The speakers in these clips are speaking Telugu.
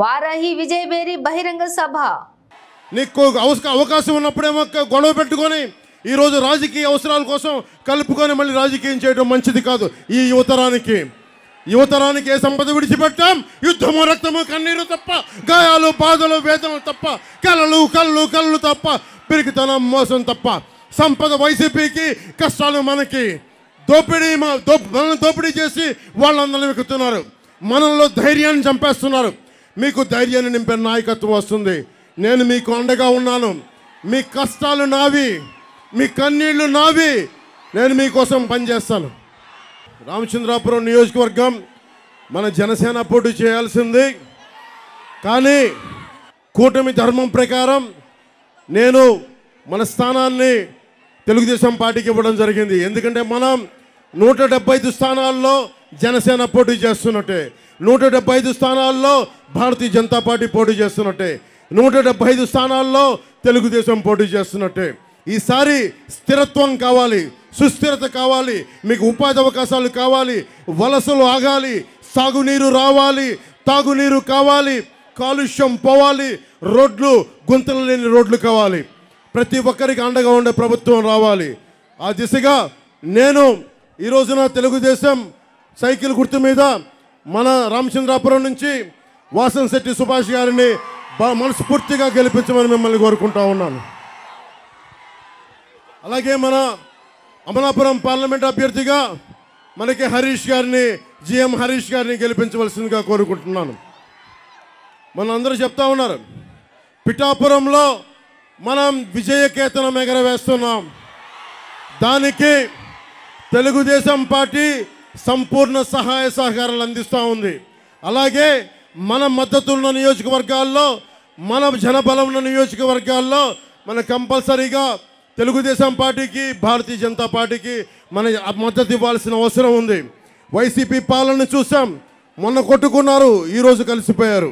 వారాహి విజయబేరి బహిరంగ సభ. నీకు అవకాశం ఉన్నప్పుడేమో గొడవ పెట్టుకొని ఈరోజు రాజకీయ అవసరాల కోసం కలుపుకొని మళ్ళీ రాజకీయం చేయడం మంచిది కాదు. ఈ యువతరానికి ఏ సంపద విడిచిపెట్టాం? యుద్ధము, రక్తము, కన్నీరు తప్ప, గాయాలు, బాధలు, వేదనలు తప్ప, కళ్ళు తప్ప, పిరికితనం, మోసం తప్ప. సంపద వైసీపీకి, కష్టాలు మనకి. దోపిడీ చేసి వాళ్ళందరినీ వెక్కుతున్నారు. మనలో ధైర్యాన్ని చంపేస్తున్నారు. మీకు ధైర్యాన్ని నింపే నాయకత్వం వస్తుంది. నేను మీకు అండగా ఉన్నాను. మీ కష్టాలు నావి, మీ కన్నీళ్లు నావి. నేను మీకోసం పనిచేస్తాను. రామచంద్రాపురం నియోజకవర్గం మన జనసేన పోటీ చేయాల్సింది. కానీ కూటమి ధర్మం ప్రకారం నేను మన స్థానాన్ని తెలుగుదేశం పార్టీకి ఇవ్వడం జరిగింది. ఎందుకంటే మనం 175 స్థానాల్లో జనసేన పోటీ చేస్తున్నట్టే, 175 స్థానాల్లో భారతీయ జనతా పార్టీ పోటీ చేస్తున్నట్టే, 175 స్థానాల్లో తెలుగుదేశం పోటీ చేస్తున్నట్టే. ఈసారి స్థిరత్వం కావాలి, సుస్థిరత కావాలి, మీకు ఉపాధి అవకాశాలు కావాలి, వలసలు ఆగాలి, సాగునీరు రావాలి, తాగునీరు కావాలి, కాలుష్యం పోవాలి, రోడ్లు, గుంతలు లేని రోడ్లు కావాలి. ప్రతి ఒక్కరికి అండగా ఉండే ప్రభుత్వం రావాలి. ఆ దిశగా నేను ఈ రోజున తెలుగుదేశం సైకిల్ గుర్తు మీద మన రామచంద్రాపురం నుంచి వాసంశెట్టి సుభాష్ గారిని మనస్ఫూర్తిగా గెలిపించమని మిమ్మల్ని కోరుకుంటా ఉన్నాను. అలాగే మన అమలాపురం పార్లమెంట్ అభ్యర్థిగా మనకి జిఎం హరీష్ గారిని గెలిపించవలసిందిగా కోరుకుంటున్నాను. మనందరూ చెప్తా ఉన్నారు, పిఠాపురంలో మనం విజయకేతనం ఎగరవేస్తున్నాం. దానికి తెలుగుదేశం పార్టీ సంపూర్ణ సహాయ సహకారాలు అందిస్తూ ఉంది. అలాగే మన మద్దతు ఉన్న నియోజకవర్గాల్లో, మన జనబలం ఉన్న నియోజకవర్గాల్లో మన కంపల్సరీగా తెలుగుదేశం పార్టీకి, భారతీయ జనతా పార్టీకి మన మద్దతు ఇవ్వాల్సిన అవసరం ఉంది. వైసీపీ పాలన చూసాం, మొన్న కొట్టుకున్నారు, ఈరోజు కలిసిపోయారు.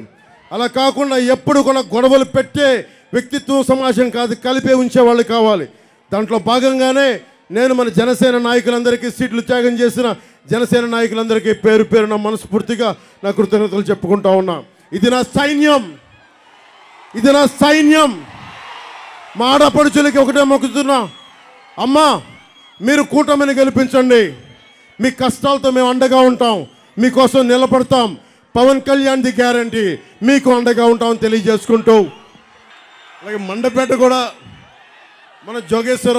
అలా కాకుండా ఎప్పుడు కూడా గొడవలు పెట్టే వ్యక్తిత్వం సమాజం కాదు, కలిపే ఉంచేవాళ్ళు కావాలి. దాంట్లో భాగంగానే నేను మన జనసేన నాయకులందరికీ, సీట్లు త్యాగం చేసిన జనసేన నాయకులందరికీ పేరు పేరున మనస్ఫూర్తిగా నా కృతజ్ఞతలు చెప్పుకుంటా ఉన్నా. ఇది నా సైన్యం. మా ఆడపడుచులకి ఒకటే మొక్కుతున్నా, అమ్మా మీరు కూటమిని గెలిపించండి. మీ కష్టాలతో మేము అండగా ఉంటాం, మీకోసం నిలబడతాం. పవన్ కళ్యాణ్ ది గ్యారంటీ, మీకు అండగా ఉంటామని తెలియజేసుకుంటూ, అలాగే మండపేట కూడా మన జోగేశ్వర